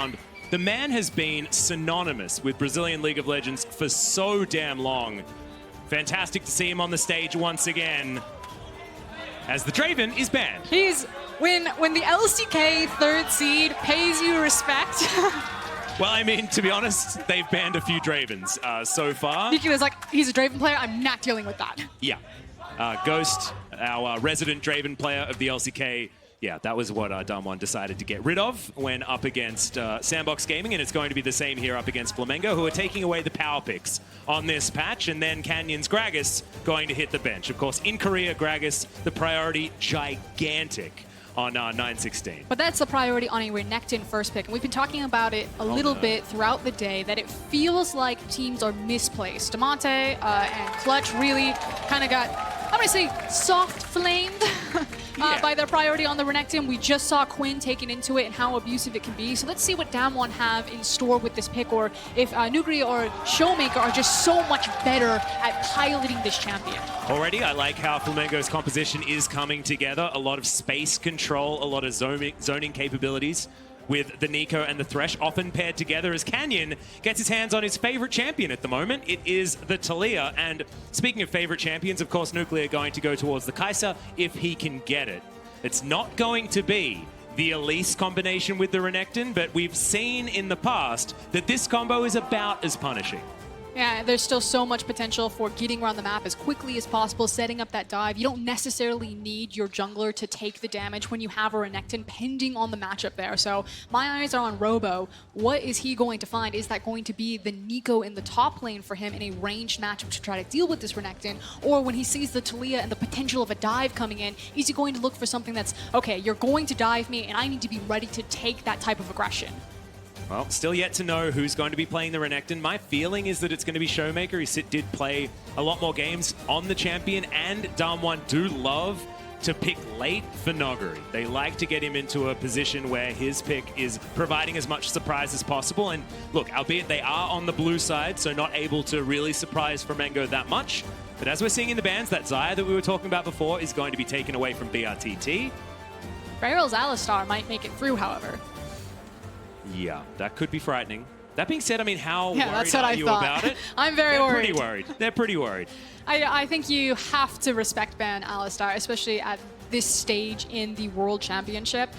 around. The man has been synonymous with Brazilian League of Legends for so damn long. Fantastic to see him on the stage once again, as the Draven is banned. He's, when the LCK third seed pays you respect. Well, I mean, to be honest, they've banned a few Dravens so far. Nikki was like, he's a Draven player, I'm not dealing with that. Yeah. Ghost, our resident Draven player of the LCK, yeah, that was what Damwon decided to get rid of when up against Sandbox Gaming, and it's going to be the same here up against Flamengo, who are taking away the power picks on this patch, and then Canyon's Gragas going to hit the bench. Of course, in Korea, Gragas, the priority, gigantic on 9-16. But that's the priority on a Renekton first pick. And we've been talking about it a little bit throughout the day, that it feels like teams are misplaced. Damonte and Clutch really kind of got, I'm going to say, soft-flamed by their priority on the Renekton. We just saw Quinn taken into it and how abusive it can be. So let's see what Damwon have in store with this pick, or if Nuguri or Showmaker are just so much better at piloting this champion. Already, I like how Flamengo's composition is coming together. A lot of space control, a lot of zoning capabilities with the Nico and the Thresh, often paired together as Canyon gets his hands on his favorite champion at the moment. It is the Taliyah. And speaking of favorite champions, of course, Nuclear going to go towards the Kai'Sa if he can get it. It's not going to be the Elise combination with the Renekton, but we've seen in the past that this combo is about as punishing. Yeah, there's still so much potential for getting around the map as quickly as possible, setting up that dive. You don't necessarily need your jungler to take the damage when you have a Renekton, pending on the matchup there. So my eyes are on Robo. What is he going to find? Is that going to be the Nico in the top lane for him in a ranged matchup to try to deal with this Renekton? Or when he sees the Taliyah and the potential of a dive coming in, is he going to look for something that's, okay, you're going to dive me and I need to be ready to take that type of aggression? Well, still yet to know who's going to be playing the Renekton. My feeling is that it's going to be Showmaker. He did play a lot more games on the champion, and Damwon do love to pick late for Noguri. They like to get him into a position where his pick is providing as much surprise as possible. And look, albeit they are on the blue side, so not able to really surprise Flamengo that much. But as we're seeing in the bans, that Xayah that we were talking about before is going to be taken away from BRTT. Barrel's Alistar might make it through, however. Yeah, that could be frightening. That being said, I mean, how yeah, worried are you about it? I'm very worried. They're pretty worried. They're pretty worried. I think you have to respect ban Alistar, especially at this stage in the World Championship.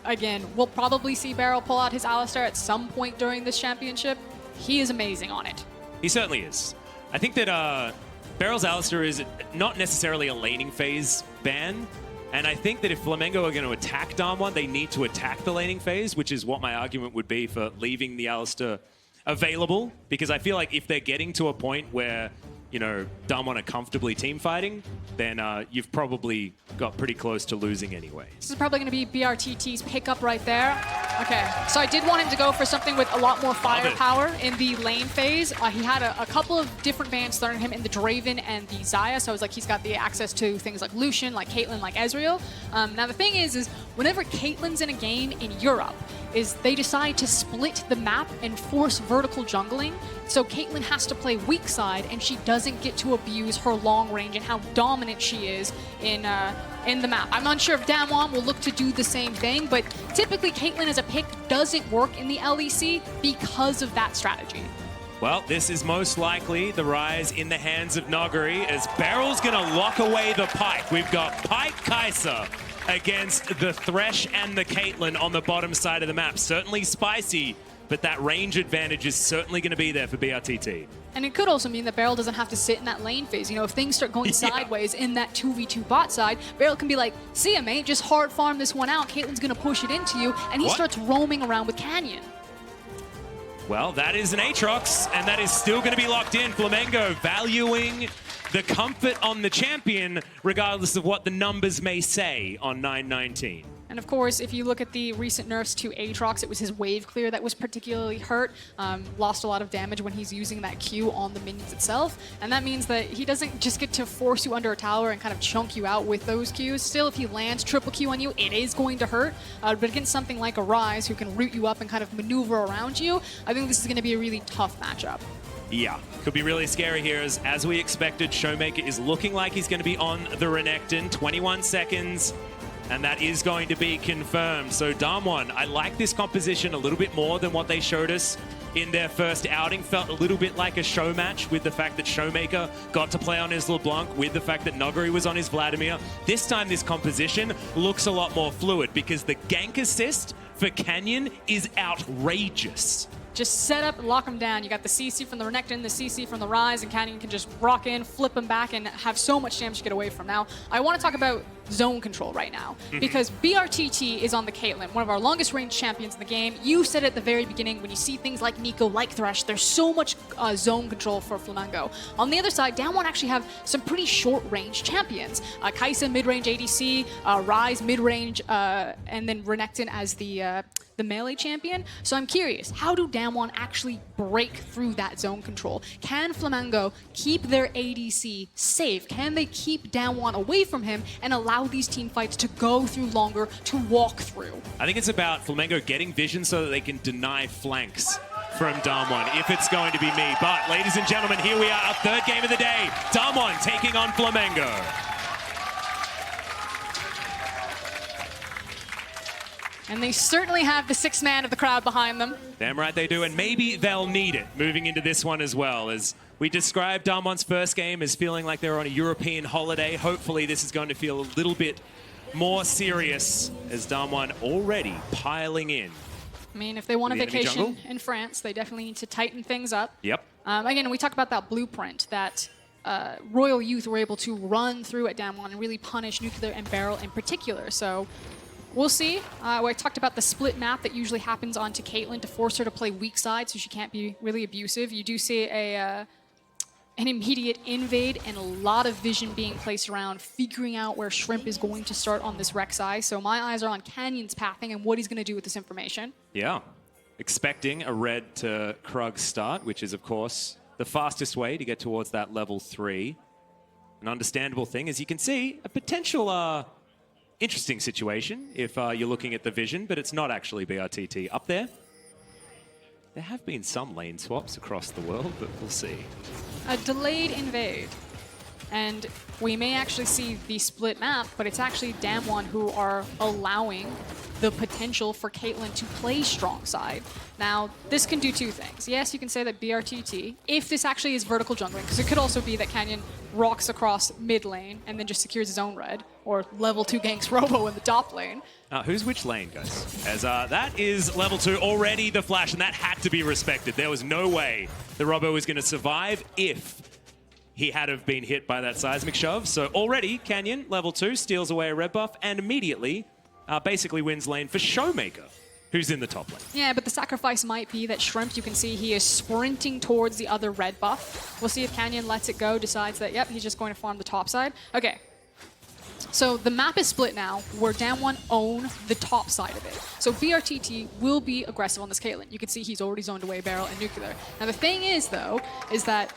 Again, we'll probably see Barrel pull out his Alistar at some point during this championship. He is amazing on it. He certainly is. I think that Barrel's Alistar is not necessarily a laning phase ban. And I think that if Flamengo are going to attack Damwon, they need to attack the laning phase, which is what my argument would be for leaving the Alistar available. Because I feel like if they're getting to a point where, you know, Damwon are comfortably team fighting, then you've probably got pretty close to losing anyway. This is probably going to be BRTT's pickup right there. Okay, so I did want him to go for something with a lot more firepower in the lane phase. He had a couple of different bans thrown at him in the Draven and the Xayah, so I was like, he's got the access to things like Lucian, like Caitlyn, like Ezreal. Now the thing is whenever Caitlyn's in a game in Europe, they decide to split the map and force vertical jungling. So Caitlyn has to play weak side, and she doesn't get to abuse her long range and how dominant she is in the map. I'm unsure if Damwon will look to do the same thing, but typically Caitlyn as a pick doesn't work in the LEC because of that strategy. Well, this is most likely the rise in the hands of Noguri, as Barrel's going to lock away the Pyke. We've got Pyke Kai'Sa against the Thresh and the Caitlyn on the bottom side of the map. Certainly spicy, but that range advantage is certainly going to be there for BRTT. And it could also mean that Barrel doesn't have to sit in that lane phase. You know, if things start going sideways in that 2v2 bot side, Barrel can be like, see ya, mate, just hard farm this one out. Caitlyn's going to push it into you, and he starts roaming around with Canyon. Well, that is an Aatrox, and that is still going to be locked in. Flamengo valuing the comfort on the champion, regardless of what the numbers may say on 9-19. And of course, if you look at the recent nerfs to Aatrox, it was his wave clear that was particularly hurt. Lost a lot of damage when he's using that Q on the minions itself. And that means that he doesn't just get to force you under a tower and kind of chunk you out with those Qs. Still, if he lands triple Q on you, it is going to hurt. But against something like a Ryze who can root you up and kind of maneuver around you, I think this is going to be a really tough matchup. Yeah, could be really scary here. As we expected, Showmaker is looking like he's going to be on the Renekton. 21 seconds. And that is going to be confirmed. So Damwon, I like this composition a little bit more than what they showed us in their first outing. Felt a little bit like a show match with the fact that Showmaker got to play on his LeBlanc, with the fact that Nuguri was on his Vladimir. This time this composition looks a lot more fluid because the gank assist for Canyon is outrageous. Just set up and lock him down. You got the CC from the Renekton, the CC from the Ryze, and Canyon can just rock in, flip him back, and have so much damage to get away from. Now, I want to talk about zone control right now, because BRTT is on the Caitlyn, one of our longest range champions in the game. You said at the very beginning, when you see things like Nico, like Thresh, there's so much zone control for Flamengo. On the other side, Damwon actually have some pretty short range champions. Kai'Sa mid-range ADC, Ryze mid-range, and then Renekton as the melee champion. So I'm curious, how do Damwon actually break through that zone control? Can Flamengo keep their ADC safe? Can they keep Damwon away from him and allow these team fights to go through longer, to walk through? I think it's about Flamengo getting vision so that they can deny flanks from Damwon, if it's going to be me. But ladies and gentlemen, here we are, our third game of the day. Damwon taking on Flamengo. And they certainly have the sixth man of the crowd behind them. Damn right they do, and maybe they'll need it moving into this one as well. As we described Damwon's first game as feeling like they were on a European holiday, hopefully this is going to feel a little bit more serious as Damwon already piling in. I mean, if they want a vacation in France, they definitely need to tighten things up. Yep. Again, we talk about that blueprint that Royal Youth were able to run through at Damwon and really punish Nuclear and Beryl in particular. So we'll see. I talked about the split map that usually happens onto Caitlyn to force her to play weak side so she can't be really abusive. You do see an immediate invade and a lot of vision being placed around, figuring out where Shrimp is going to start on this Rek'Sai. So my eyes are on Canyon's pathing and what he's going to do with this information. Yeah. Expecting a red to Krug start, which is, of course, the fastest way to get towards that level 3. An understandable thing, as you can see, a potential interesting situation if you're looking at the vision, but it's not actually BRTT up there. There have been some lane swaps across the world, but we'll see. A delayed invade. And we may actually see the split map, but it's actually Damwon who are allowing the potential for Caitlyn to play strong side. Now, this can do two things. Yes, you can say that BRTT, if this actually is vertical jungling, because it could also be that Canyon rocks across mid lane and then just secures his own red, or level 2 ganks Robo in the top lane. Who's which lane, guys? As that is level 2 already, the flash, and that had to be respected. There was no way the Robo was going to survive if he had have been hit by that seismic shove. So already, Canyon, level 2, steals away a red buff, and immediately basically wins lane for Showmaker, who's in the top lane. Yeah, but the sacrifice might be that Shrimp, you can see he is sprinting towards the other red buff. We'll see if Canyon lets it go, decides that, yep, he's just going to farm the top side. Okay. So the map is split now, where Damwon own the top side of it. So BRTT will be aggressive on this Caitlyn. You can see he's already zoned away Beryl and Nuclear. Now the thing is, though, is that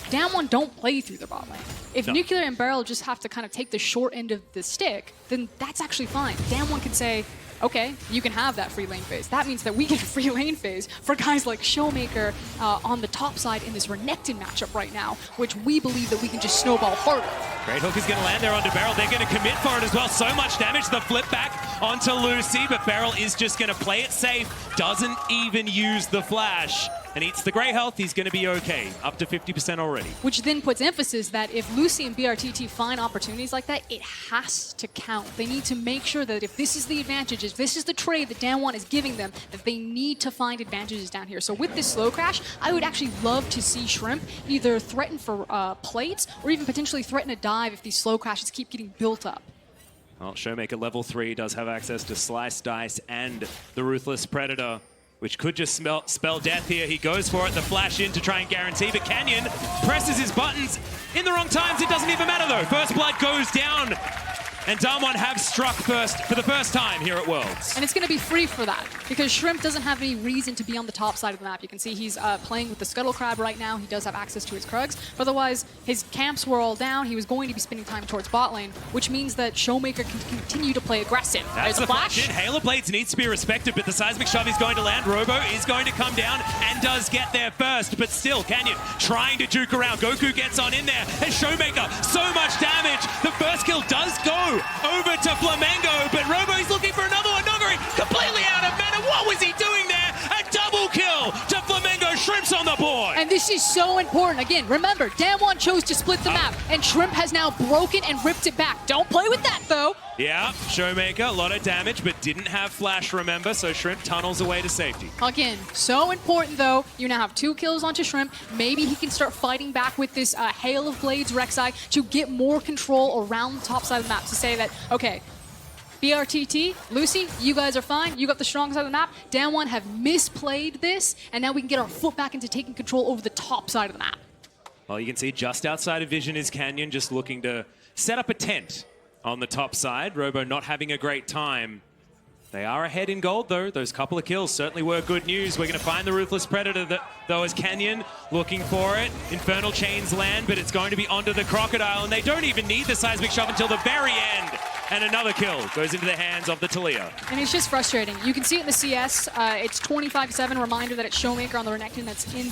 Damwon don't play through the bot lane. If Nuclear and Beryl just have to kind of take the short end of the stick, then that's actually fine. Damwon can say, okay, you can have that free lane phase. That means that we get a free lane phase for guys like Showmaker on the top side in this Renekton matchup right now, which we believe that we can just snowball harder. Great hook is going to land there onto Beryl. They're going to commit for it as well. So much damage. The flip back onto Lucy, but Beryl is just going to play it safe. Doesn't even use the flash. And eats the grey health, he's going to be okay. Up to 50% already. Which then puts emphasis that if Lucy and BRTT find opportunities like that, it has to count. They need to make sure that if this is the advantage, if this is the trade that Damwon is giving them, that they need to find advantages down here. So with this slow crash, I would actually love to see Shrimp either threaten for plates or even potentially threaten a dive if these slow crashes keep getting built up. Well, Showmaker level 3 does have access to Slice Dice and the Ruthless Predator, which could just spell death here. He goes for it, the flash in to try and guarantee, but Canyon presses his buttons in the wrong times. It doesn't even matter though. First blood goes down, and Damwon have struck first for the first time here at Worlds. And it's going to be free for that, because Shrimp doesn't have any reason to be on the top side of the map. You can see he's playing with the Scuttle Crab right now. He does have access to his Krugs. Otherwise, his camps were all down. He was going to be spending time towards bot lane, which means that Showmaker can continue to play aggressive. That's the flash in. Halo Blades needs to be respected, but the seismic shove is going to land. Robo is going to come down and does get there first, but still, Canyon trying to juke around. Goku gets on in there, and Showmaker, so much damage. The first kill does go over to Flamengo, but Robo's looking for another one. Nogari completely out of mana. What was he doing there? A double kill to Flamengo. Shrimp's on the board. And this is so important. Again, remember, Damwon chose to split the map, and Shrimp has now broken and ripped it back. Don't play with that, though. Yeah, Showmaker, a lot of damage, but didn't have flash, remember, so Shrimp tunnels away to safety. Again, so important, though. You now have 2 kills onto Shrimp. Maybe he can start fighting back with this Hail of Blades Rek'Sai to get more control around the top side of the map to say that, okay, BRTT, Lucy, you guys are fine. You got the strong side of the map. Damwon have misplayed this, and now we can get our foot back into taking control over the top side of the map. Well, you can see just outside of vision is Canyon, just looking to set up a tent on the top side. Robo not having a great time. They are ahead in gold, though. Those couple of kills certainly were good news. We're going to find the Ruthless Predator, though, as Canyon looking for it. Infernal Chains land, but it's going to be onto the Crocodile, and they don't even need the Seismic Shove until the very end. And another kill goes into the hands of the Talia. And it's just frustrating. You can see it in the CS. It's 25-7. Reminder that it's Showmaker on the Renekton that's in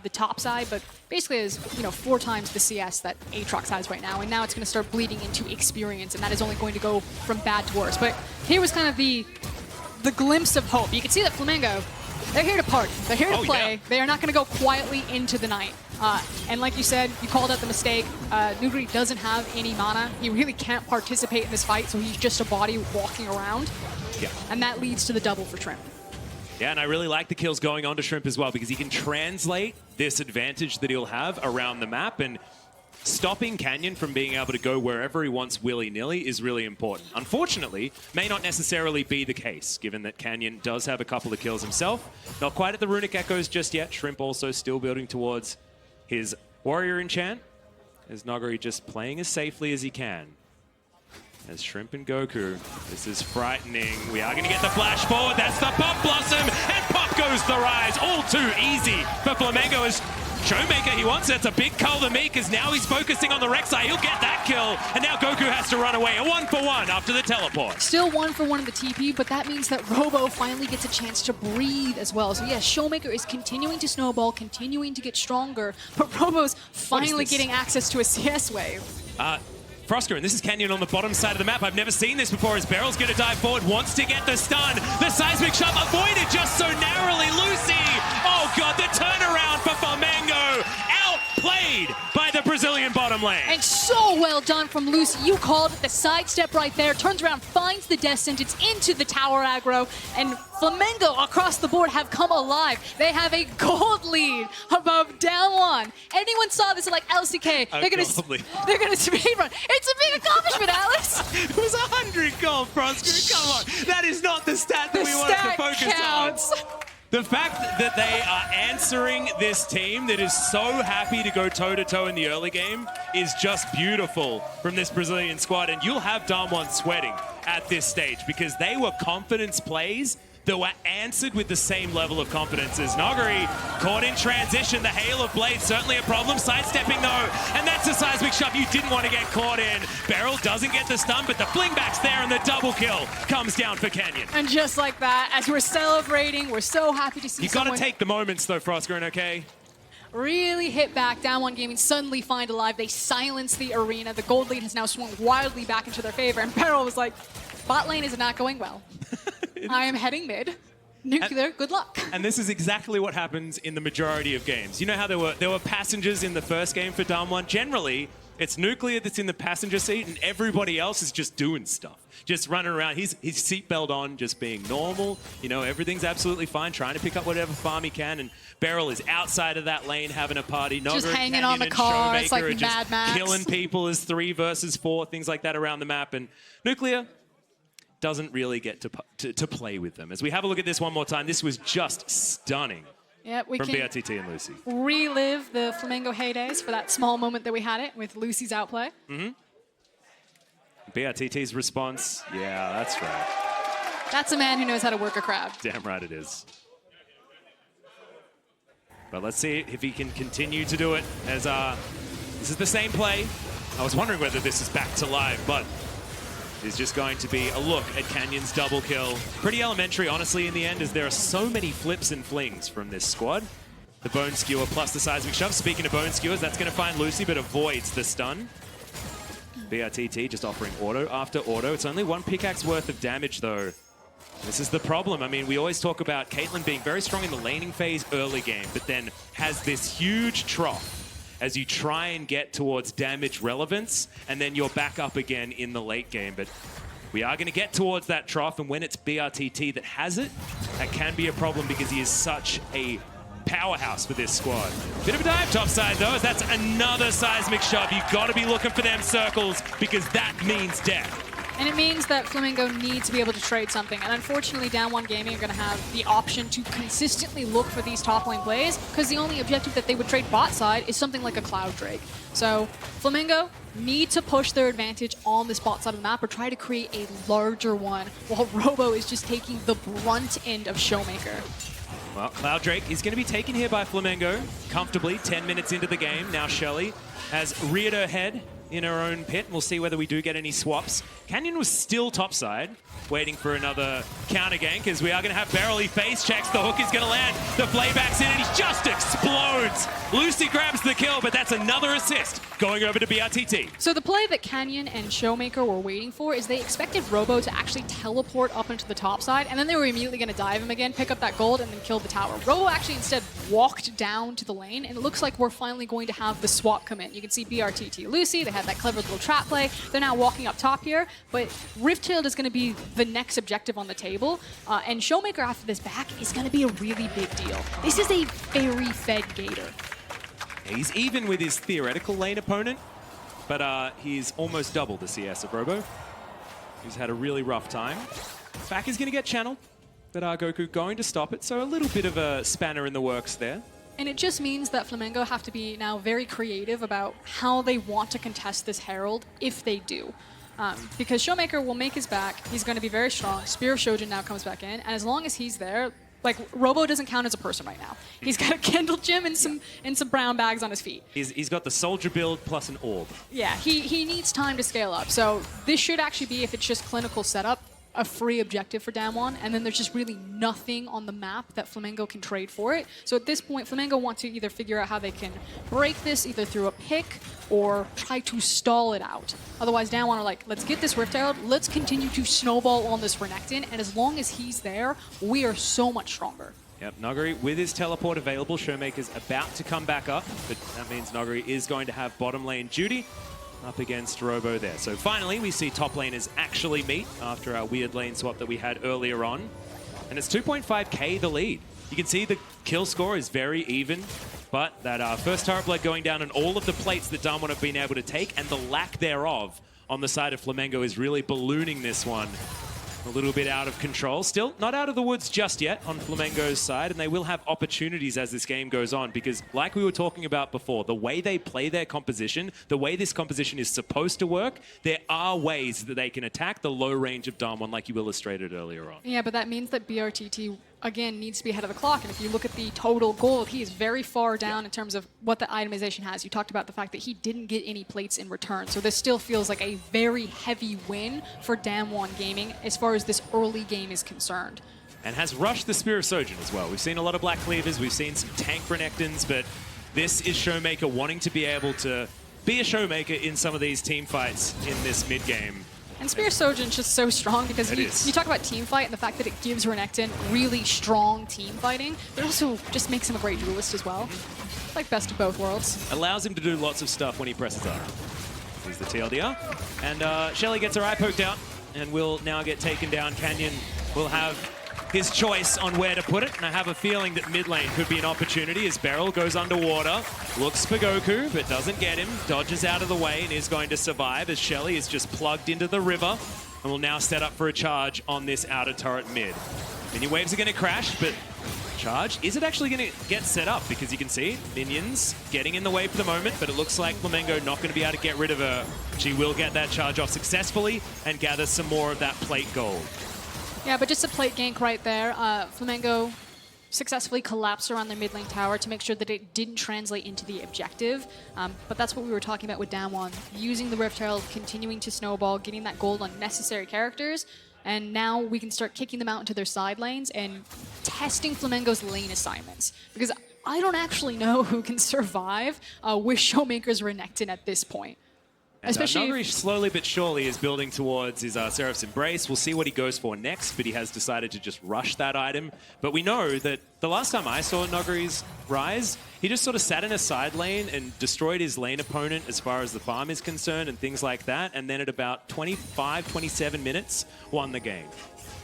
the top side, but basically is 4 times the CS that Aatrox has right now. And now it's going to start bleeding into experience, and that is only going to go from bad to worse. But here was kind of the glimpse of hope. You can see that Flamengo, they're here to party. They're here to play. Yeah. They are not going to go quietly into the night. And like you said, you called out the mistake. Nuguri doesn't have any mana. He really can't participate in this fight, so he's just a body walking around. Yeah. And that leads to the double for Shrimp. Yeah, and I really like the kills going on to Shrimp as well, because he can translate this advantage that he'll have around the map, and stopping Canyon from being able to go wherever he wants willy-nilly is really important. Unfortunately, may not necessarily be the case, given that Canyon does have a couple of kills himself. Not quite at the Runic Echoes just yet. Shrimp also still building towards his Warrior Enchant, as Nogari just playing as safely as he can. As Shrimp and Goku, this is frightening. We are going to get the flash forward. That's the Pop Blossom, and pop goes the Rise. All too easy for Flamengo as Showmaker, he wants it. It's a big call to me, because now he's focusing on the Rek'Sai. He'll get that kill, and now Goku has to run away. A 1-for-1 after the teleport. Still 1-for-1 in the TP, but that means that Robo finally gets a chance to breathe as well. So yes, Showmaker is continuing to snowball, continuing to get stronger, but Robo's finally getting access to a CS wave. Frosker, and this is Canyon on the bottom side of the map. I've never seen this before, as Beryl's going to dive forward, wants to get the stun. The Seismic Shove avoided just so narrowly. Lucy! Oh god, the turnaround for Flamengo! Outplayed by the Brazilian bottom lane. And so well done from Lucy. You called it, the sidestep right there, turns around, finds the death sentence into the tower aggro, and Flamengo across the board have come alive. They have a gold lead above Damwon. Anyone saw this like LCK, they're gonna speedrun. It's a big accomplishment, Alice. It was 100 gold, Frosker. Come on. That is not the stat that we want to focus on. The fact that they are answering this team that is so happy to go toe-to-toe in the early game is just beautiful from this Brazilian squad. And you'll have Damwon sweating at this stage, because they were confidence plays that were answered with the same level of confidence as Nogari. Caught in transition, the Hail of Blades certainly a problem. Sidestepping though, and that's a Seismic Shove you didn't want to get caught in. Beryl doesn't get the stun, but the fling back's there, and the double kill comes down for Canyon. And just like that, as we're celebrating, we're so happy to see you gotta take the moments though, Frosker, okay? Really hit back. Damwon Gaming suddenly find alive. They silence the arena. The gold lead has now swung wildly back into their favor, and Beryl was like, bot lane is not going well. I am heading mid. Nuclear, good luck. And this is exactly what happens in the majority of games. You know how there were passengers in the first game for Damwon? Generally, it's Nuclear that's in the passenger seat, and everybody else is just doing stuff. Just running around. He's seatbelt on, just being normal. You know, everything's absolutely fine, trying to pick up whatever farm he can. And Beryl is outside of that lane having a party. Just hanging on the car. It's like Mad Max. Killing people as 3 versus 4, things like that around the map. And Nuclear doesn't really get to play with them. As we have a look at this one more time, this was just stunning. Yeah, we from can BRTT and Lucy. Relive the Flamengo heydays for that small moment that we had it with Lucy's outplay. BRTT's response, yeah, that's right. That's a man who knows how to work a crowd. Damn right it is. But let's see if he can continue to do it, as this is the same play. I was wondering whether this is back to live, but is just going to be a look at Canyon's double kill. Pretty elementary, honestly, in the end, as there are so many flips and flings from this squad. The Bone Skewer plus the Seismic Shove. Speaking of Bone Skewers, that's going to find Lucy, but avoids the stun. BRTT just offering auto after auto. It's only one pickaxe worth of damage, though. This is the problem. I mean, we always talk about Caitlyn being very strong in the laning phase early game, but then has this huge trough as you try and get towards damage relevance, and then you're back up again in the late game. But we are going to get towards that trough, and when it's BRTT that has it, that can be a problem because he is such a powerhouse for this squad. Bit of a dive topside, though, as that's another seismic shove. You've got to be looking for them circles because that means death. And it means that Flamingo needs to be able to trade something. And unfortunately, Down One Gaming are going to have the option to consistently look for these top lane plays because the only objective that they would trade bot side is something like a Cloud Drake. So Flamingo need to push their advantage on this bot side of the map or try to create a larger one while Robo is just taking the brunt end of Showmaker. Well, Cloud Drake is going to be taken here by Flamingo comfortably 10 minutes into the game. Now Shelly has reared her head in her own pit. We'll see whether we do get any swaps. Canyon was still topside, waiting for another counter gank as we are going to have Beryl. He face checks. The hook is going to land. The flayback's in and he just explodes. Lucy grabs the kill, but that's another assist going over to BRTT. So the play that Canyon and Showmaker were waiting for is they expected Robo to actually teleport up into the top side, and then they were immediately going to dive him again, pick up that gold, and then kill the tower. Robo actually instead walked down to the lane, and it looks like we're finally going to have the swap come in. You can see BRTT Lucy, they had that clever little trap play. They're now walking up top here, but Rift Shield is going to be the next objective on the table, and Showmaker after this back is going to be a really big deal. This is a very fed Gator. He's even with his theoretical lane opponent, but he's almost double the CS of Robo. He's had a really rough time. Back is going to get channeled, but Goku going to stop it, so a little bit of a spanner in the works there. And it just means that Flamingo have to be now very creative about how they want to contest this Herald if they do. Because Showmaker will make his back, he's going to be very strong. Spear of Shojin now comes back in, and as long as he's there, like, Robo doesn't count as a person right now. He's got a Kindle Gem and some brown bags on his feet. He's got the soldier build plus an orb. Yeah, he needs time to scale up. So this should actually be, if it's just clinical setup, a free objective for Damwon, and then there's just really nothing on the map that Flamingo can trade for it. So at this point, Flamingo want to either figure out how they can break this either through a pick or try to stall it out. Otherwise, Damwon are like, let's get this Rift Herald, let's continue to snowball on this Renekton, and as long as he's there, we are so much stronger. Yep, Noguri with his teleport available. Showmaker's about to come back up, but that means Noguri is going to have bottom lane duty up against Robo there. So finally, we see top laners actually meet after our weird lane swap that we had earlier on. And it's 2.5k the lead. You can see the kill score is very even, but that first turret blood going down and all of the plates that Damwon have been able to take and the lack thereof on the side of Flamengo is really ballooning this one a little bit out of control. Still not out of the woods just yet on Flamengo's side, and they will have opportunities as this game goes on because, like we were talking about before, the way they play their composition, the way this composition is supposed to work, there are ways that they can attack the low range of Damwon like you illustrated earlier on. Yeah, but that means that BRTT again needs to be ahead of the clock, and if you look at the total gold, he is very far down in terms of what the itemization has. You talked about the fact that he didn't get any plates in return, so this still feels like a very heavy win for Damwon Gaming as far as this early game is concerned. And has rushed the Spear of Sojin as well. We've seen a lot of Black Cleavers, we've seen some tank Renektons, but this is Showmaker wanting to be able to be a Showmaker in some of these team fights in this mid game. And Spear Sojin's just so strong because you talk about team fight and the fact that it gives Renekton really strong team fighting, but also just makes him a great duelist as well. Like best of both worlds. Allows him to do lots of stuff when he presses up. Here's the TLDR. And Shelly gets her eye poked out and will now get taken down. Canyon will have his choice on where to put it, and I have a feeling that mid lane could be an opportunity as Beryl goes underwater, looks for Goku, but doesn't get him, dodges out of the way and is going to survive as Shelly is just plugged into the river and will now set up for a charge on this outer turret mid. Minion waves are going to crash, but charge, is it actually going to get set up? Because you can see minions getting in the way for the moment, but it looks like Flamengo not going to be able to get rid of her. She will get that charge off successfully and gather some more of that plate gold. Yeah, but just a plate gank right there. Flamengo successfully collapsed around their mid lane tower to make sure that it didn't translate into the objective. But that's what we were talking about with Damwon. Using the Rift Herald, continuing to snowball, getting that gold on necessary characters. And now we can start kicking them out into their side lanes and testing Flamengo's lane assignments. Because I don't actually know who can survive with Showmaker's Renekton at this point. And Especially Nuguri slowly but surely is building towards his Seraph's Embrace. We'll see what he goes for next, but he has decided to just rush that item. But we know that the last time I saw Nuguri's Rise, he just sort of sat in a side lane and destroyed his lane opponent as far as the farm is concerned and things like that. And then at about 25, 27 minutes, won the game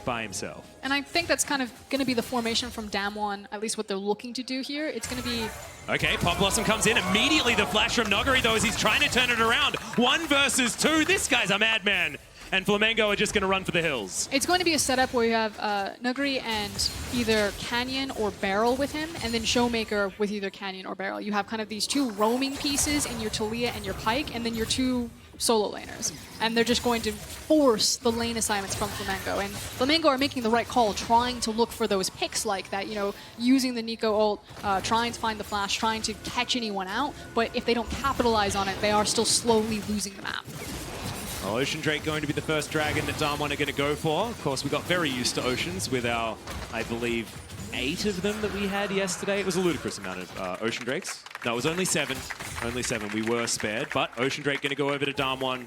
by himself. And I think that's kind of going to be the formation from Damwon, at least what they're looking to do here. It's going to be... Okay, Pop Blossom comes in. Immediately the flash from Nuguri, though, as he's trying to turn it around. 1 versus 2. This guy's a madman. And Flamengo are just going to run for the hills. It's going to be a setup where you have Nuguri and either Canyon or Barrel with him, and then Showmaker with either Canyon or Barrel. You have kind of these 2 roaming pieces in your Talia and your Pyke, and then your 2 solo laners. And they're just going to force the lane assignments from Flamengo. And Flamengo are making the right call, trying to look for those picks like that, you know, using the Nico ult, trying to find the flash, trying to catch anyone out. But if they don't capitalize on it, they are still slowly losing the map. Well, Ocean Drake going to be the first dragon that Damwon are going to go for. Of course, we got very used to Oceans with our, I believe, 8 of them that we had yesterday. It was a ludicrous amount of Ocean Drakes. No, it was only 7. Only 7. We were spared, but Ocean Drake going to go over to Damwon.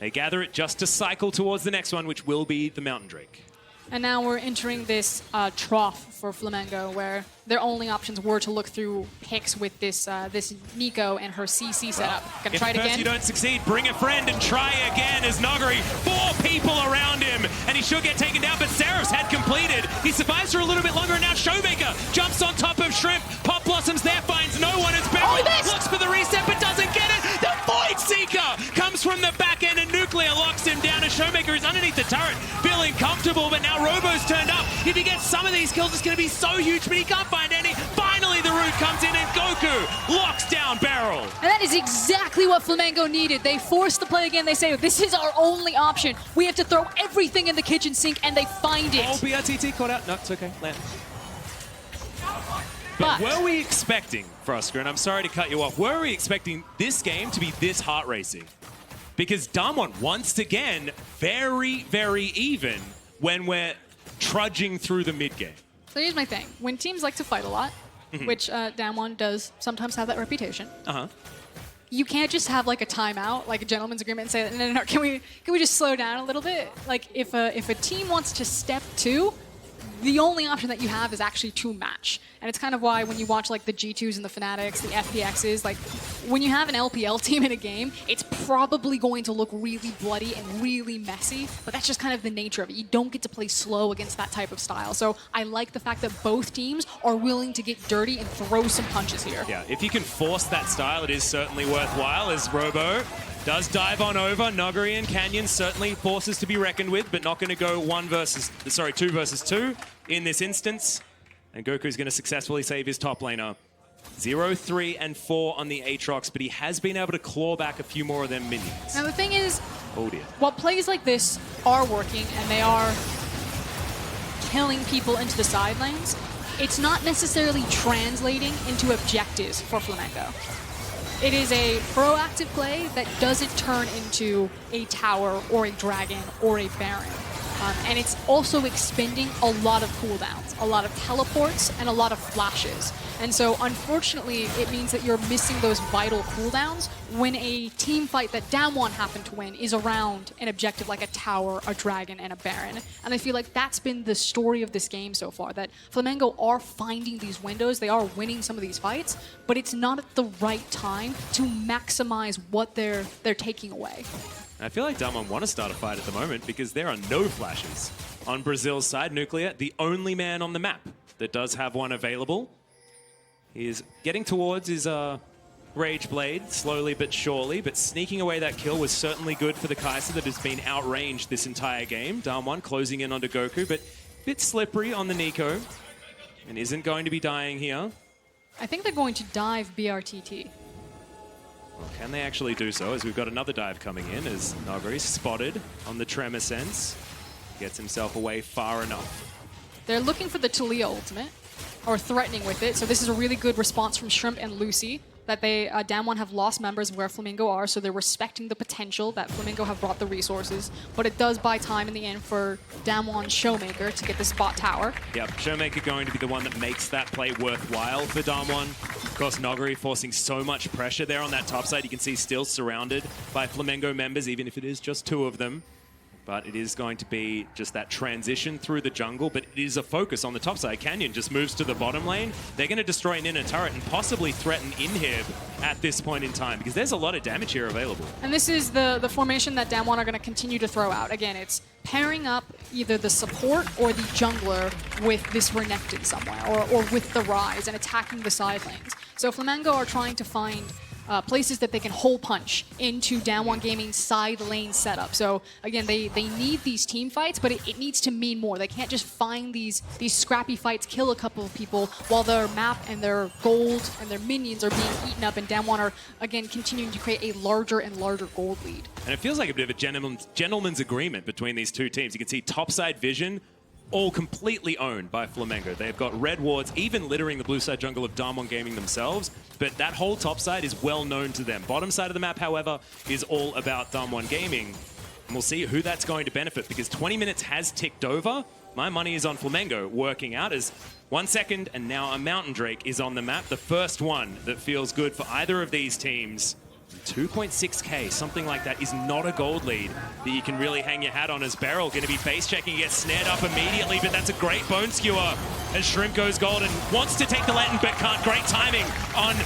They gather it just to cycle towards the next one, which will be the Mountain Drake. And now we're entering this trough for Flamengo, where their only options were to look through picks with this this Nico and her CC setup. Gonna try it again. If you don't succeed, bring a friend and try again as Nuguri, 4 people around him, and he should get taken down, but Seraph's had completed. He survives for a little bit longer, and now Showmaker jumps on top of Shrimp. Pop Blossoms there, finds no one. It's Barrel, looks for the reset, but doesn't get it. The Void Seeker comes from the back end, and Nuclear locks him down as Showmaker is underneath the turret, feeling comfortable, but now Robo's turned up. If he gets some of these kills, it's going to be so huge, but he can't find any. Finally, the root comes in, and Goku locks down Barrel. And that is exactly what Flamengo needed. They forced the play again. They say, this is our only option. We have to throw everything in the kitchen sink, and they find it. Oh, BRTT caught out. No, it's okay. Land. But were we expecting, Frosker, and I'm sorry to cut you off, were we expecting this game to be this heart racing? Because Damwon, once again, very, very even when we're trudging through the mid game. So here's my thing. When teams like to fight a lot, which Damwon does sometimes have that reputation, you can't just have like a timeout, like a gentleman's agreement, and say, no, can we just slow down a little bit? Like if a team wants to step 2, the only option that you have is actually to match. And it's kind of why when you watch like the G2s and the Fnatics, the FPXs, like when you have an LPL team in a game, it's probably going to look really bloody and really messy, but that's just kind of the nature of it. You don't get to play slow against that type of style. So I like the fact that both teams are willing to get dirty and throw some punches here. Yeah, if you can force that style, it is certainly worthwhile, as Robo does dive on over. Nuguri and Canyon certainly forces to be reckoned with, but not going to go 2 versus 2 in this instance. And Goku's going to successfully save his top laner. 0, 3, and 4 on the Aatrox, but he has been able to claw back a few more of them minions. Now the thing is, oh dear, while plays like this are working and they are killing people into the side lanes, it's not necessarily translating into objectives for Flamengo. It is a proactive play that doesn't turn into a tower or a dragon or a baron. And it's also expending a lot of cooldowns, a lot of teleports, and a lot of flashes. And so, unfortunately, it means that you're missing those vital cooldowns when a team fight that Damwon happened to win is around an objective like a tower, a dragon, and a baron. And I feel like that's been the story of this game so far, that Flamengo are finding these windows, they are winning some of these fights, but it's not at the right time to maximize what they're taking away. I feel like Damwon want to start a fight at the moment because there are no flashes. On Brazil's side, Nuclear, the only man on the map that does have one available. He is getting towards his Rage Blade, slowly but surely, but sneaking away that kill was certainly good for the Kai'Sa that has been outranged this entire game. Damwon closing in onto Goku, but a bit slippery on the Nico, and isn't going to be dying here. I think they're going to dive BRTT. Well, can they actually do so, as we've got another dive coming in, as Nuguri spotted on the Tremor Sense. Gets himself away far enough. They're looking for the Talia ultimate, or threatening with it, so this is a really good response from Shrimp and Lucy. that they Damwon have lost members where Flamingo are, so they're respecting the potential that Flamingo have brought the resources. But it does buy time in the end for Damwon Showmaker to get this bot tower. Yep, Showmaker going to be the one that makes that play worthwhile for Damwon. Of course, Noguri forcing so much pressure there on that top side. You can see still surrounded by Flamingo members, even if it is just 2 of them. But it is going to be just that transition through the jungle, but it is a focus on the top side. Canyon just moves to the bottom lane. They're going to destroy an inner turret and possibly threaten inhib at this point in time, because there's a lot of damage here available. And this is the formation that Damwon are going to continue to throw out. Again, it's pairing up either the support or the jungler with this Renekton somewhere, or with the Rise and attacking the side lanes. So Flamingo are trying to find places that they can hole punch into Damwon Gaming's side lane setup. So again, they need these team fights, but it needs to mean more. They can't just find these scrappy fights, kill a couple of people while their map and their gold and their minions are being eaten up, and Damwon are again continuing to create a larger and larger gold lead. And it feels like a bit of a gentleman's agreement between these 2 teams. You can see topside vision all completely owned by Flamingo. They've got red wards, even littering the blue side jungle of Damwon Gaming themselves, but that whole top side is well known to them. Bottom side of the map, however, is all about Damwon Gaming. And we'll see who that's going to benefit, because 20 minutes has ticked over. My money is on Flamingo working out as 1 second, and now a Mountain Drake is on the map. The first one that feels good for either of these teams. 2.6k, something like that, is not a gold lead that you can really hang your hat on. As Beryl going to be face checking, gets snared up immediately, but that's a great bone skewer as Shrimp goes gold and wants to take the Lantern, but can't. Great timing on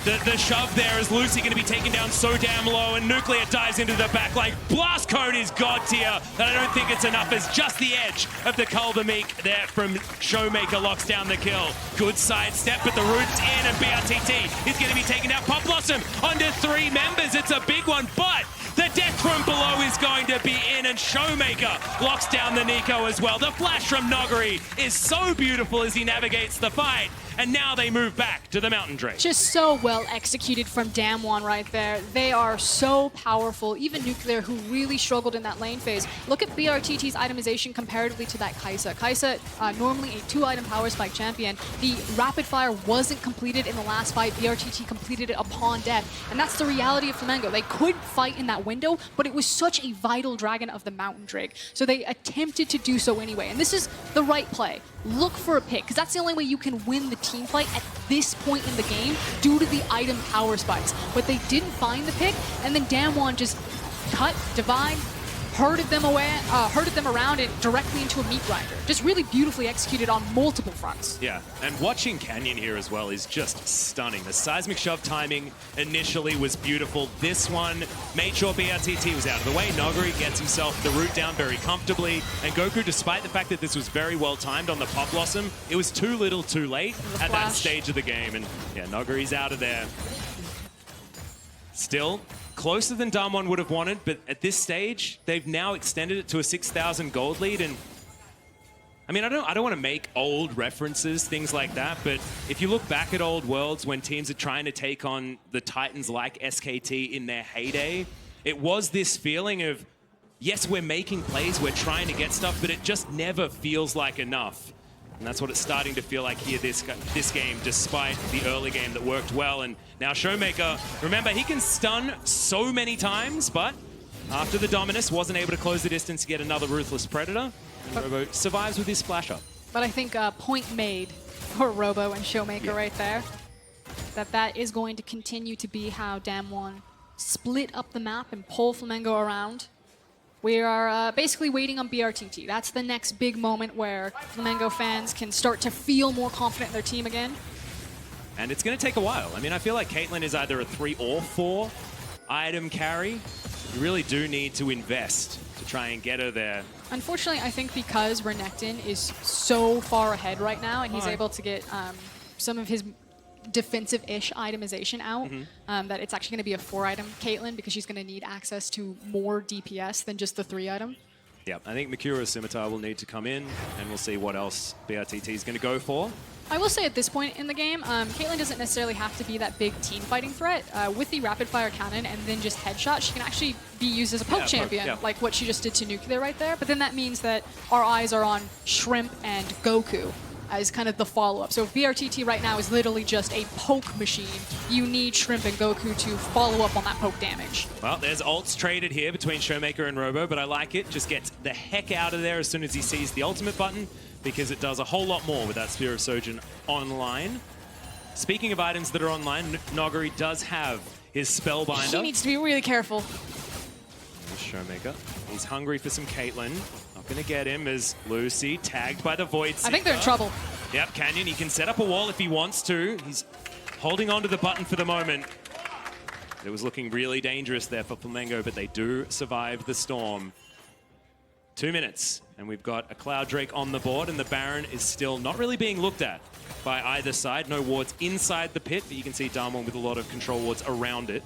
the shove there, as Lucy going to be taken down so damn low, and Nuclear dives into the back line. Blast Cone is god tier, and I don't think it's enough, as just the edge of the Culvermeek there from Showmaker locks down the kill. Good side step, but the root's in, and BRTT is going to be taken down. Pop Blossom under 3 members. It's a big one, but the death from below is going to be in, and Showmaker locks down the Nico as well. The flash from Noguri is so beautiful as he navigates the fight, and now they move back to the Mountain Drake. Just so well executed from Damwon right there. They are so powerful. Even Nuclear, who really struggled in that lane phase. Look at BRTT's itemization comparatively to that Kai'Sa. Kai'Sa, normally a 2-item power spike champion. The rapid fire wasn't completed in the last fight. BRTT completed it upon death. And that's the reality of Flamingo. They could fight in that window, but it was such a vital dragon of the Mountain Drake. So they attempted to do so anyway. And this is the right play. Look for a pick, because that's the only way you can win the team fight at this point in the game due to the item power spikes. But they didn't find the pick, and then Damwon just cut, divide, herded them around and directly into a meat grinder. Just really beautifully executed on multiple fronts. Yeah, and watching Canyon here as well is just stunning. The seismic shove timing initially was beautiful. This one made sure BRTT was out of the way. Noguri gets himself the root down very comfortably, and Goku, despite the fact that this was very well timed on the Pop Blossom, it was too little too late at that stage of the game, and yeah, Noguri's out of there. Still closer than Damwon would have wanted, but at this stage, they've now extended it to a 6,000 gold lead. And I mean, I don't want to make old references, things like that, but if you look back at old worlds when teams are trying to take on the Titans like SKT in their heyday, it was this feeling of, yes, we're making plays, we're trying to get stuff, but it just never feels like enough. And that's what it's starting to feel like here this game, despite the early game that worked well. And now Showmaker, remember, he can stun so many times, but after the Dominus, wasn't able to close the distance to get another Ruthless Predator. And Robo survives with his splash up. But I think point made for Robo and Showmaker right there. That is going to continue to be how Damwon split up the map and pull Flamingo around. We are basically waiting on BRTT. That's the next big moment where Flamingo fans can start to feel more confident in their team again. And it's going to take a while. I mean, I feel like Caitlyn is either a 3 or 4 item carry. You really do need to invest to try and get her there. Unfortunately, I think because Renekton is so far ahead right now, and he's able to get some of his defensive-ish itemization out, that it's actually going to be a 4-item Caitlyn, because she's going to need access to more DPS than just the 3-item. Yeah, I think Mikura's Scimitar will need to come in, and we'll see what else BRTT is going to go for. I will say at this point in the game, Caitlyn doesn't necessarily have to be that big team fighting threat. With the rapid fire cannon and then just headshot, she can actually be used as a poke champion, like what she just did to Nuclear right there. But then that means that our eyes are on Shrimp and Goku. as kind of the follow-up. So BRTT right now is literally just a poke machine. You need Shrimp and Goku to follow up on that poke damage. Well, there's ults traded here between Showmaker and Robo, but I like it. Just gets the heck out of there as soon as he sees the ultimate button, because it does a whole lot more with that Spear of Sojin online. Speaking of items that are online, Noguri does have his Spellbinder. He needs to be really careful. Showmaker. He's hungry for some Caitlyn. Not going to get him as Lucy tagged by the Void Seeker. I think they're in trouble. Yep, Canyon, he can set up a wall if he wants to. He's holding on to the button for the moment. It was looking really dangerous there for Flamengo, but they do survive the storm. 2 minutes, and we've got a Cloud Drake on the board, and the Baron is still not really being looked at by either side. No wards inside the pit, but you can see Damwon with a lot of control wards around it.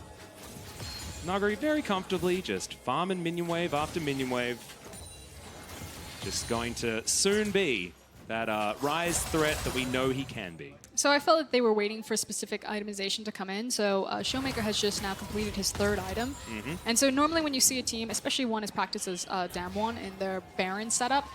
Noguri very comfortably just farming minion wave after minion wave. Just going to soon be that Rise threat that we know he can be. So I felt that they were waiting for specific itemization to come in. So Showmaker has just now completed his 3rd item. And so normally when you see a team, especially one as practices Damwon in their Baron setup,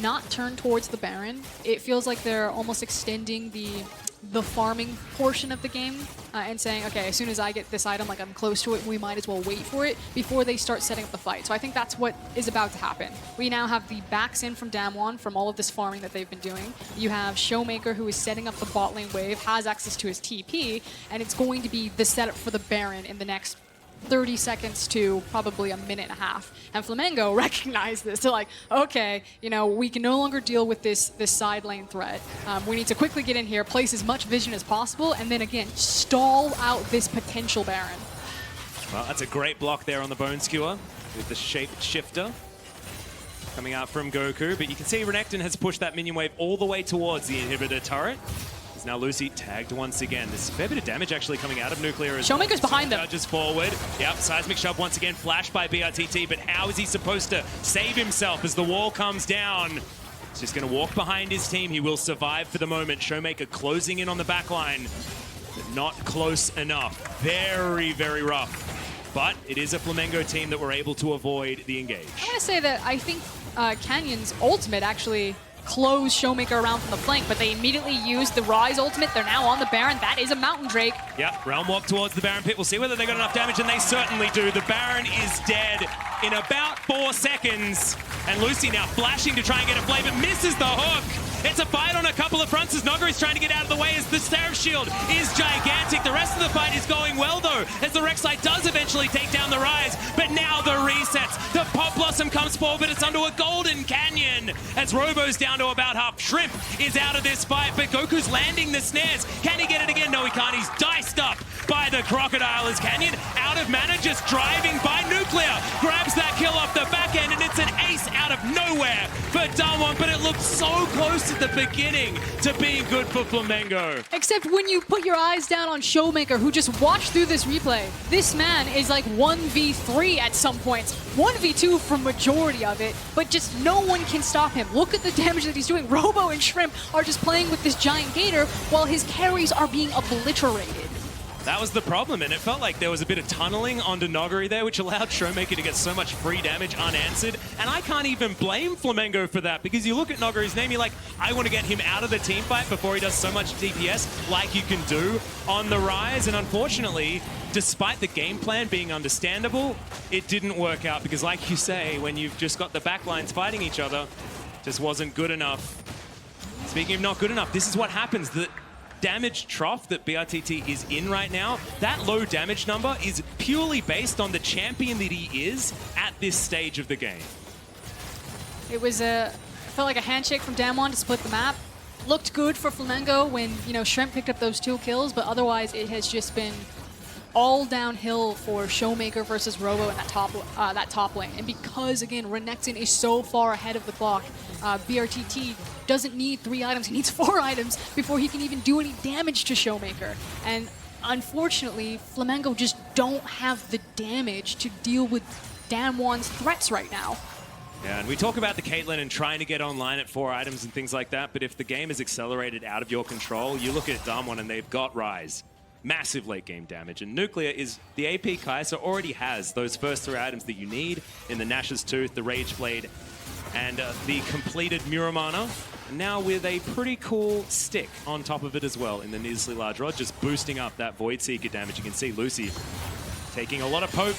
not turn towards the Baron, it feels like they're almost extending the farming portion of the game and saying, okay, as soon as I get this item, like I'm close to it, we might as well wait for it before they start setting up the fight. So I think that's what is about to happen. We now have the backs in from Damwon from all of this farming that they've been doing. You have Showmaker, who is setting up the bot lane wave, has access to his TP, and it's going to be the setup for the Baron in the next 30 seconds to probably a minute and a half. And Flamengo recognized this. They're like, okay, you know, we can no longer deal with this side lane threat. We need to quickly get in here, place as much vision as possible, and then again, stall out this potential Baron. Well, that's a great block there on the Bone Skewer with the Shape Shifter coming out from Goku. But you can see Renekton has pushed that minion wave all the way towards the inhibitor turret. Now Lucy tagged once again. There's a fair bit of damage actually coming out of Nuclear as Showmaker's behind them. Judges forward. Yep, Seismic Shove once again flashed by BRTT, but how is he supposed to save himself as the wall comes down? He's just going to walk behind his team. He will survive for the moment. Showmaker closing in on the back line, but not close enough. Very, very rough. But it is a Flamengo team that were able to avoid the engage. I'm going to say that I think Canyon's ultimate actually close Showmaker around from the flank, but they immediately used the Rise ultimate. They're now on the Baron. That is a Mountain Drake. Yep, Realm Walk towards the Baron pit. We'll see whether they got enough damage, and they certainly do. The Baron is dead in about 4 seconds. And Lucy now flashing to try and get a play, but misses the hook. It's a fight on a couple of fronts as Noguri's trying to get out of the way as the Seraph Shield is gigantic. The rest of the fight is going well, though, as the Rek'Sai does eventually take down the Rise. But now the resets. The Pop Blossom comes forward, but it's under a Golden Canyon as Robo's down to about half. Shrimp is out of this fight, but Goku's landing the snares. Can he get it again? No, he can't. He's diced up by the Crocodile as Canyon out of mana, just driving by Nuclear. Grabs that kill off the back end, and it's an ace out of nowhere for Damwon, but it looked so close at the beginning to being good for Flamengo. Except when you put your eyes down on Showmaker, who just watched through this replay, this man is like 1v3 at some points, 1v2 for majority of it, but just no one can stop him. Look at the damage that he's doing. Robo and Shrimp are just playing with this giant gator while his carries are being obliterated. That was the problem, and it felt like there was a bit of tunneling onto Noguri there, which allowed Showmaker to get so much free damage unanswered. And I can't even blame Flamengo for that, because you look at Noguri's name, you're like, I want to get him out of the team fight before he does so much DPS like you can do on the Rise. And unfortunately, despite the game plan being understandable, it didn't work out, because like you say, when you've just got the backlines fighting each other, just wasn't good enough. Speaking of not good enough, this is what happens. The damage trough that BRTT is in right now, that low damage number is purely based on the champion that he is at this stage of the game. It was felt like a handshake from Damwon to split the map. Looked good for Flamengo when, you know, Shrimp picked up those 2 kills, but otherwise it has just been all downhill for Showmaker versus Robo in that top lane. And because, again, Renekton is so far ahead of the clock, BRTT doesn't need 3 items, he needs 4 items before he can even do any damage to Showmaker. And unfortunately, Flamengo just don't have the damage to deal with Damwon's threats right now. Yeah, and we talk about the Caitlyn and trying to get online at 4 items and things like that, but if the game is accelerated out of your control, you look at Damwon and they've got Rise. Massive late game damage, and Nuclear is the AP Kai'Sa already has those first 3 items that you need in the Nash's Tooth, the Rage Blade, and the completed Muramana. Now with a pretty cool stick on top of it as well in the needlessly large rod, just boosting up that Void Seeker damage. You can see Lucy taking a lot of poke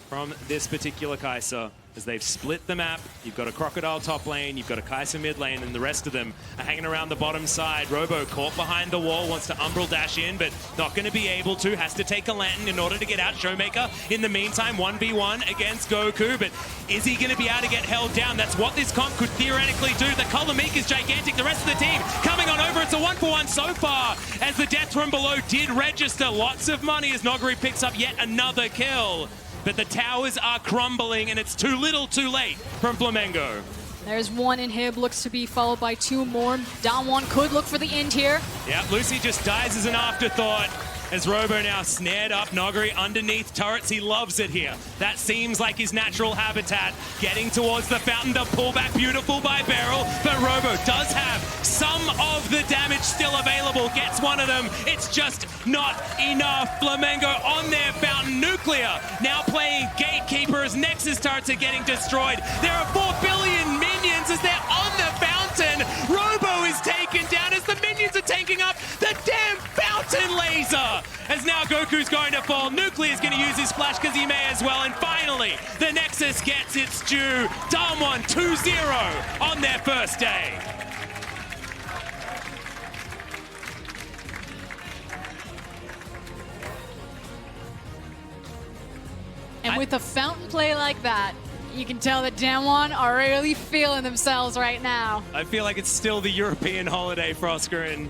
from this particular Kai'Sa as they've split the map. You've got a Crocodile top lane, you've got a Kai'Sa mid lane, and the rest of them are hanging around the bottom side. Robo caught behind the wall, wants to Umbral dash in, but not going to be able to. Has to take a Lantern in order to get out Showmaker. In the meantime, 1v1 against Goku, but is he going to be able to get held down? That's what this comp could theoretically do. The Color Meek is gigantic. The rest of the team coming on over. It's a 1-for-1 so far, as the death from below did register. Lots of money as Noguri picks up yet another kill. But the towers are crumbling, and it's too little too late from Flamengo. There's one inhib, looks to be followed by two more. Damwon could look for the end here. Yeah, Lucy just dies as an afterthought. As Robo now snared up Noguri underneath turrets. He loves it here. That seems like his natural habitat. Getting towards the fountain, the pullback beautiful by Beryl, but Robo does have some of the damage still available. Gets one of them. It's just not enough. Flamengo on their fountain. Nuclear now playing gatekeeper as Nexus turrets are getting destroyed. There are 4 billion minions as they're on the fountain. Robo is taken down as the minions are taking up the damn fountain laser. As now Goku's going to fall. Nuclear's going to use his flash because he may as well. And finally, the Nexus gets its due. Damwon 2-0 on their first day. And with a fountain play like that, you can tell that Damwon are really feeling themselves right now. I feel like it's still the European holiday, Frosker, and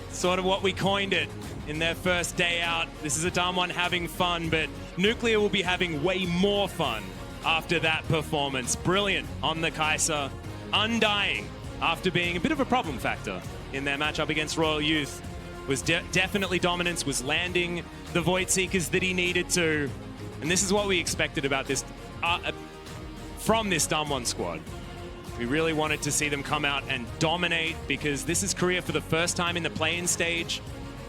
sort of what we coined it in their first day out. This is a Damwon having fun, but Nuclear will be having way more fun after that performance. Brilliant on the Kai'Sa, undying after being a bit of a problem factor in their matchup against Royal Youth. Was definitely dominance, was landing the Void Seekers that he needed to. And this is what we expected about this, from this Damwon squad. We really wanted to see them come out and dominate, because this is Korea for the first time in the play-in stage.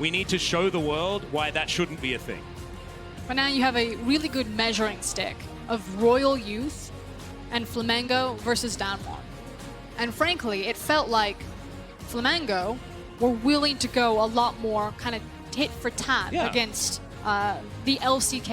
We need to show the world why that shouldn't be a thing. But now you have a really good measuring stick of Royal Youth and Flamengo versus Damwon. And frankly, it felt like Flamengo were willing to go a lot more kind of tit for tat against the LCK